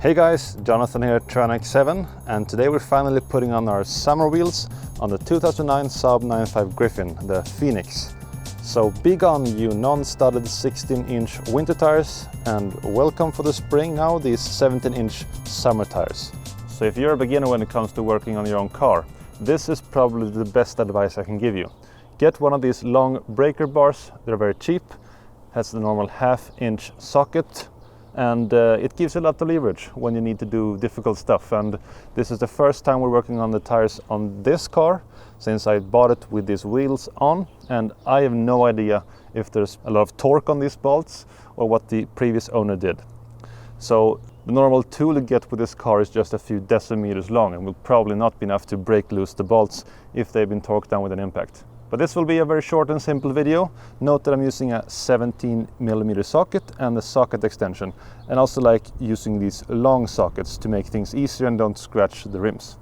Hey guys, Jonathan here at Trionic 7, and today we're finally putting on our summer wheels on the 2009 Saab 9.5 Griffin, the Phoenix. So big on you non-studded 16-inch winter tires, and welcome for the spring now, these 17-inch summer tires. So if you're a beginner when it comes to working on your own car, this is probably the best advice I can give you. Get one of these long breaker bars, they're very cheap, has the normal 1/2-inch socket, and it gives you a lot of leverage when you need to do difficult stuff. And this is the first time we're working on the tires on this car since I bought it with these wheels on, and I have no idea if there's a lot of torque on these bolts or what the previous owner did. So the normal tool you get with this car is just a few decimeters long and will probably not be enough to break loose the bolts if they've been torqued down with an impact. But this will be a very short and simple video. Note that I'm using a 17mm socket and a socket extension, and also like using these long sockets to make things easier and don't scratch the rims.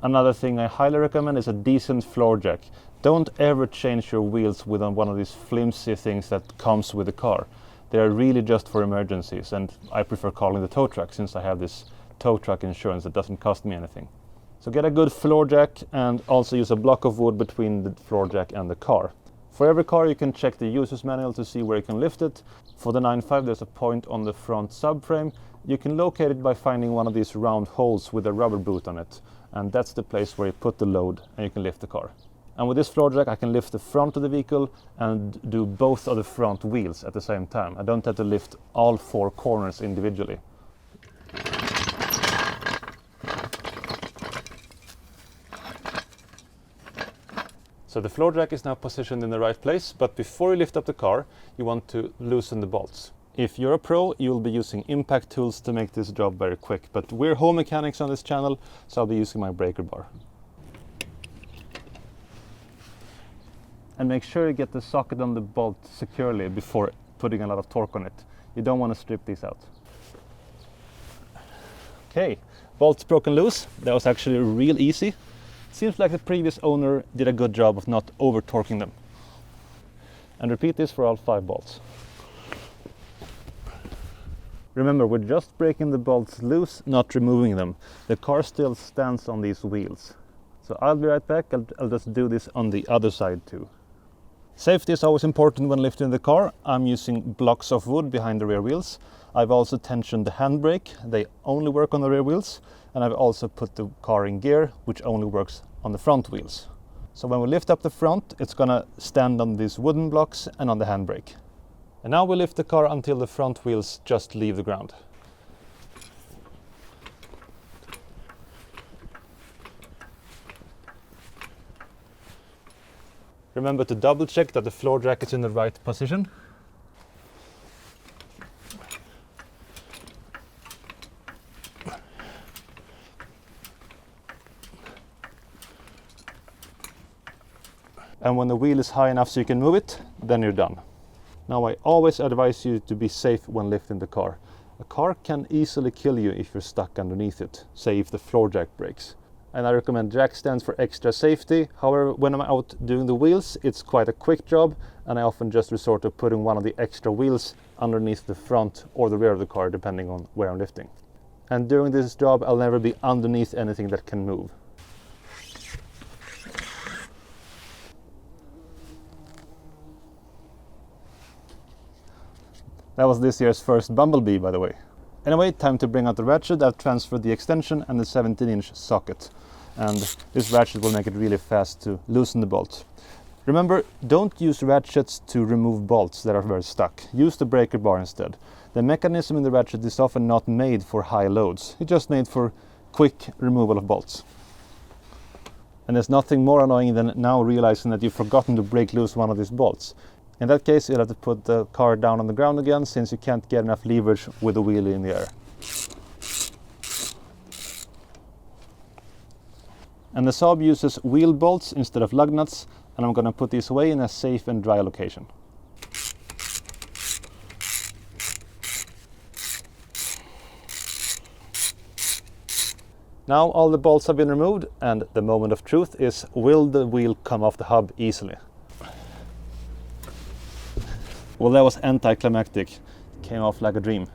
Another thing I highly recommend is a decent floor jack. Don't ever change your wheels with one of these flimsy things that comes with the car. They are really just for emergencies, and I prefer calling the tow truck since I have this tow truck insurance that doesn't cost me anything. So get a good floor jack and also use a block of wood between the floor jack and the car. For every car you can check the user's manual to see where you can lift it. For the 9.5 there's a point on the front subframe. You can locate it by finding one of these round holes with a rubber boot on it. And that's the place where you put the load and you can lift the car. And with this floor jack I can lift the front of the vehicle and do both of the front wheels at the same time. I don't have to lift all 4 corners individually. So the floor jack is now positioned in the right place, but before you lift up the car, you want to loosen the bolts. If you're a pro, you'll be using impact tools to make this job very quick, but we're home mechanics on this channel, so I'll be using my breaker bar. And make sure you get the socket on the bolt securely before putting a lot of torque on it. You don't want to strip these out. Okay, bolts broken loose. That was actually real easy. Seems like the previous owner did a good job of not over-torquing them. And repeat this for all 5 bolts. Remember, we're just breaking the bolts loose, not removing them. The car still stands on these wheels. So I'll be right back, I'll just do this on the other side too. Safety is always important when lifting the car. I'm using blocks of wood behind the rear wheels. I've also tensioned the handbrake, they only work on the rear wheels. And I've also put the car in gear, which only works on the front wheels. So when we lift up the front, it's gonna stand on these wooden blocks and on the handbrake. And now we lift the car until the front wheels just leave the ground. Remember to double check that the floor jack is in the right position. And when the wheel is high enough so you can move it, then you're done. Now I always advise you to be safe when lifting the car. A car can easily kill you if you're stuck underneath it, say if the floor jack breaks. And I recommend jack stands for extra safety. However, when I'm out doing the wheels, it's quite a quick job, and I often just resort to putting one of the extra wheels underneath the front or the rear of the car, depending on where I'm lifting. And during this job, I'll never be underneath anything that can move. That was this year's first Bumblebee, by the way. Anyway, time to bring out the ratchet. I've transferred the extension and the 17-inch socket. And this ratchet will make it really fast to loosen the bolt. Remember, don't use ratchets to remove bolts that are very stuck. Use the breaker bar instead. The mechanism in the ratchet is often not made for high loads. It's just made for quick removal of bolts. And there's nothing more annoying than now realizing that you've forgotten to break loose one of these bolts. In that case, you'll have to put the car down on the ground again, since you can't get enough leverage with the wheel in the air. And the Saab uses wheel bolts instead of lug nuts, and I'm going to put these away in a safe and dry location. Now all the bolts have been removed, and the moment of truth is, will the wheel come off the hub easily? Well, that was anticlimactic. It came off like a dream.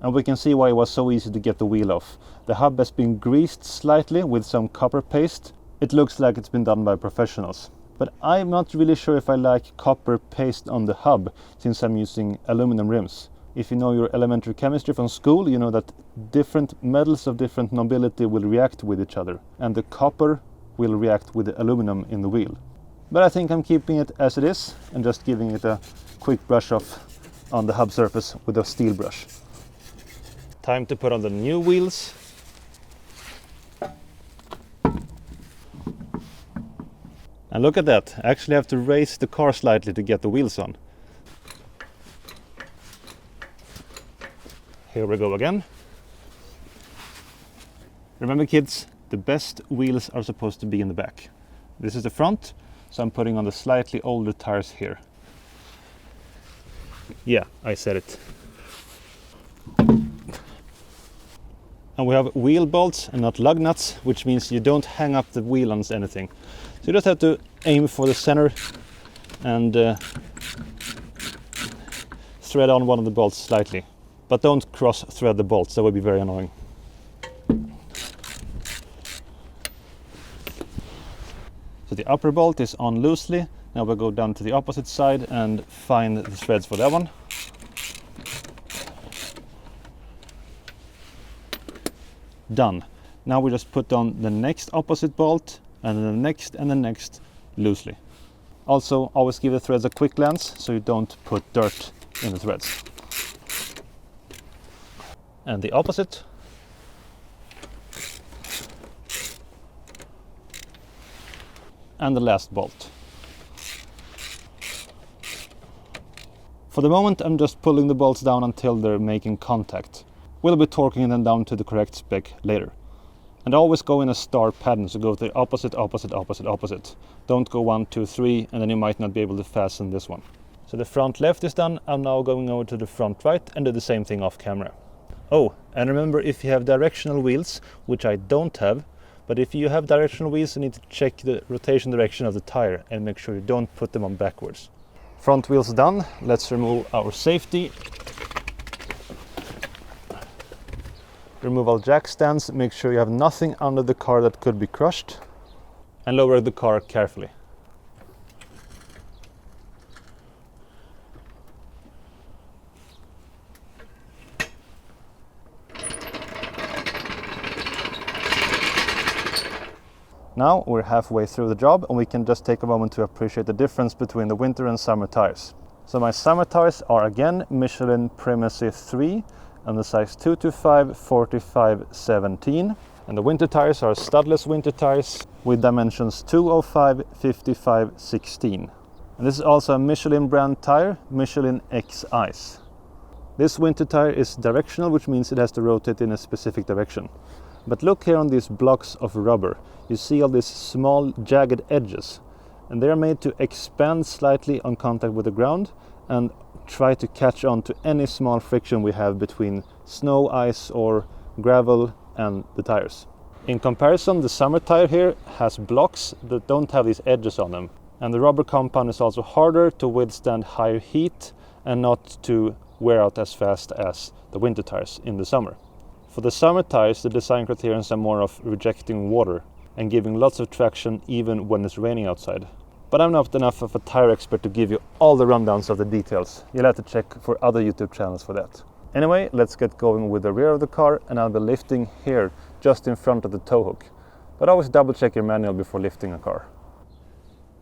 And we can see why it was so easy to get the wheel off. The hub has been greased slightly with some copper paste. It looks like it's been done by professionals. But I'm not really sure if I like copper paste on the hub, since I'm using aluminum rims. If you know your elementary chemistry from school, you know that different metals of different nobility will react with each other, and the copper will react with the aluminum in the wheel. But I think I'm keeping it as it is and just giving it a quick brush off on the hub surface with a steel brush. Time to put on the new wheels. And look at that, I actually have to raise the car slightly to get the wheels on. Here we go again. Remember kids, the best wheels are supposed to be in the back. This is the front, so I'm putting on the slightly older tires here. Yeah, I said it. And we have wheel bolts and not lug nuts, which means you don't hang up the wheel on anything. So you just have to aim for the center and thread on one of the bolts slightly. But don't cross thread the bolts, that would be very annoying. So the upper bolt is on loosely. Now we'll go down to the opposite side and find the threads for that one. Done. Now we just put on the next opposite bolt and then the next loosely. Also always give the threads a quick glance so you don't put dirt in the threads. And the opposite. And the last bolt. For the moment I'm just pulling the bolts down until they're making contact. We'll be torquing them down to the correct spec later. And always go in a star pattern, so go to the opposite, opposite, opposite, opposite. Don't go 1, 2, 3, and then you might not be able to fasten this one. So the front left is done. I'm now going over to the front right and do the same thing off camera. Oh, and remember, if you have directional wheels, which I don't have, but if you have directional wheels, you need to check the rotation direction of the tire and make sure you don't put them on backwards. Front wheels done. Let's remove our safety. Remove all jack stands, make sure you have nothing under the car that could be crushed, and lower the car carefully. Now we're halfway through the job and we can just take a moment to appreciate the difference between the winter and summer tires. So my summer tires are again Michelin Primacy 3 and the size 225 45 17, and the winter tires are studless winter tires with dimensions 205 55 16. And this is also a Michelin brand tire, Michelin X Ice. This winter tire is directional, which means it has to rotate in a specific direction. But look here on these blocks of rubber, you see all these small jagged edges, and they are made to expand slightly on contact with the ground and try to catch on to any small friction we have between snow, ice or gravel and the tires. In comparison, the summer tire here has blocks that don't have these edges on them, and the rubber compound is also harder to withstand higher heat and not to wear out as fast as the winter tires in the summer. For the summer tires, the design criterions are more of rejecting water and giving lots of traction even when it's raining outside. But I'm not enough of a tire expert to give you all the rundowns of the details. You'll have to check for other YouTube channels for that. Anyway, let's get going with the rear of the car, and I'll be lifting here just in front of the tow hook. But always double check your manual before lifting a car.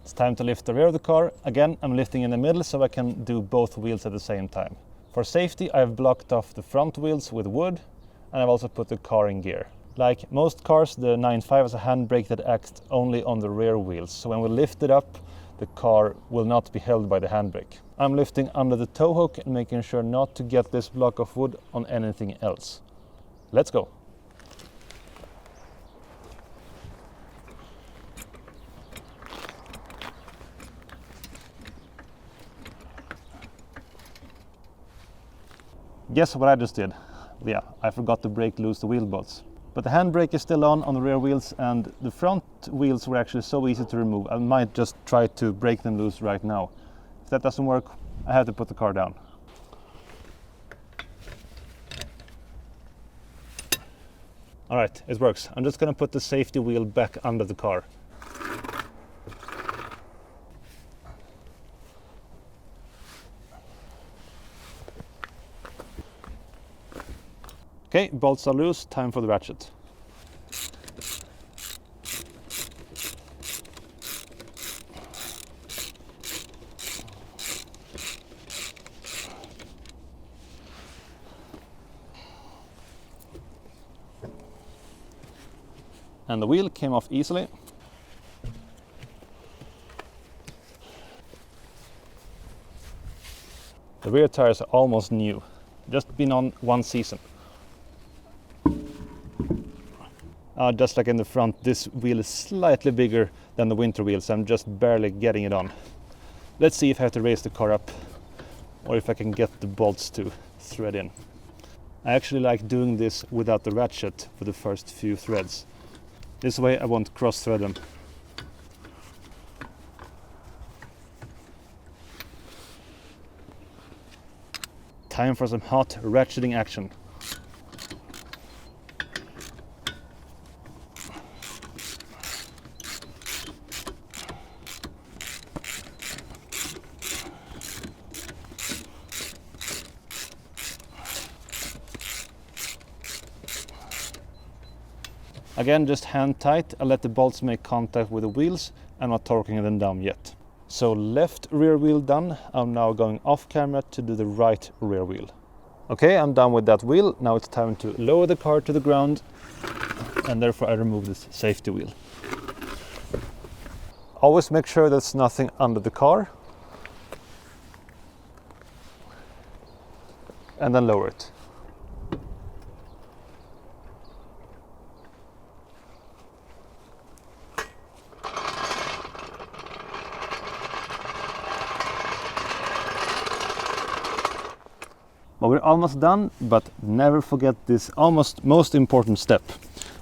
It's time to lift the rear of the car. Again, I'm lifting in the middle so I can do both wheels at the same time. For safety, I've blocked off the front wheels with wood, and I've also put the car in gear. Like most cars, the 9.5 has a handbrake that acts only on the rear wheels, so when we lift it up, the car will not be held by the handbrake. I'm lifting under the tow hook and making sure not to get this block of wood on anything else. Let's go! Guess what I just did? Yeah, I forgot to break loose the wheel bolts. But the handbrake is still on the rear wheels, and the front wheels were actually so easy to remove. I might just try to break them loose right now. If that doesn't work, I have to put the car down. All right, it works. I'm just gonna put the safety wheel back under the car. Okay, bolts are loose, time for the ratchet. And the wheel came off easily. The rear tires are almost new, just been on 1 season. Just like in the front, this wheel is slightly bigger than the winter wheels. I'm just barely getting it on. Let's see if I have to raise the car up or if I can get the bolts to thread in. I actually like doing this without the ratchet for the first few threads. This way I won't cross-thread them. Time for some hot ratcheting action. Again, just hand tight. I let the bolts make contact with the wheels. I'm not torquing them down yet. So left rear wheel done. I'm now going off camera to do the right rear wheel. Okay, I'm done with that wheel. Now it's time to lower the car to the ground, and therefore I remove this safety wheel. Always make sure there's nothing under the car. And then lower it. Well, we're almost done, but never forget this almost most important step.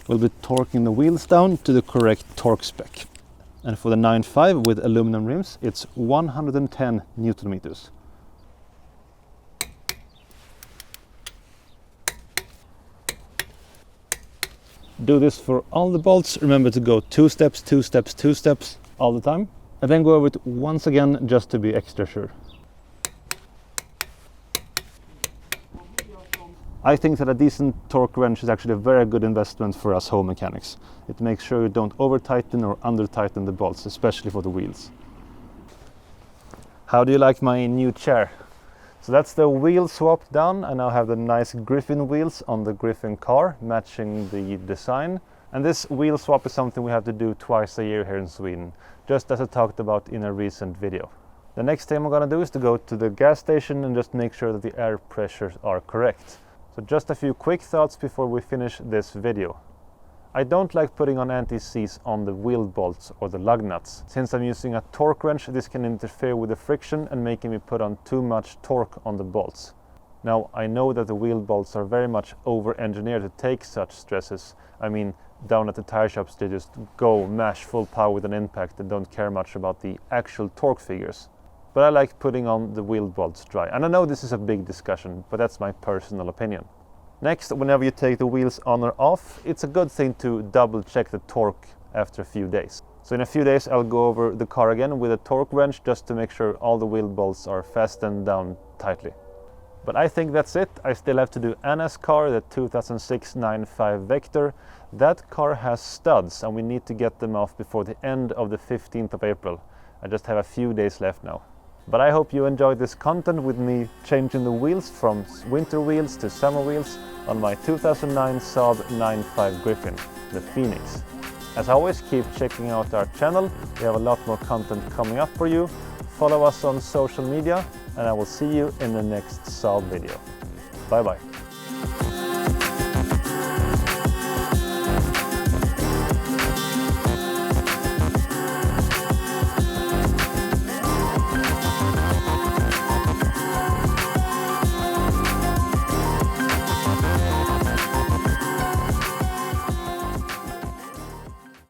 We'll be torquing the wheels down to the correct torque spec. And for the 9.5 with aluminum rims, it's 110 Newton meters. Do this for all the bolts. Remember to go 2 steps, 2 steps, 2 steps all the time. And then go over it once again just to be extra sure. I think that a decent torque wrench is actually a very good investment for us home mechanics. It makes sure you don't over tighten or under tighten the bolts, especially for the wheels. How do you like my new chair? So that's the wheel swap done. I now have the nice Griffin wheels on the Griffin car, matching the design. And this wheel swap is something we have to do twice a year here in Sweden, just as I talked about in a recent video. The next thing I'm gonna do is to go to the gas station and just make sure that the air pressures are correct. So just a few quick thoughts before we finish this video. I don't like putting on anti-seize on the wheel bolts or the lug nuts. Since I'm using a torque wrench, this can interfere with the friction and making me put on too much torque on the bolts. Now, I know that the wheel bolts are very much over-engineered to take such stresses. I mean, down at the tire shops they just go mash full power with an impact and don't care much about the actual torque figures. But I like putting on the wheel bolts dry. And I know this is a big discussion, but that's my personal opinion. Next, whenever you take the wheels on or off, it's a good thing to double check the torque after a few days. So in a few days I'll go over the car again with a torque wrench just to make sure all the wheel bolts are fastened down tightly. But I think that's it. I still have to do Anna's car, the 2006 9.5 Vector. That car has studs and we need to get them off before the end of the 15th of April. I just have a few days left now. But I hope you enjoyed this content with me changing the wheels from winter wheels to summer wheels on my 2009 Saab 9.5 Griffin, the Phoenix. As always, keep checking out our channel. We have a lot more content coming up for you. Follow us on social media and I will see you in the next Saab video. Bye bye.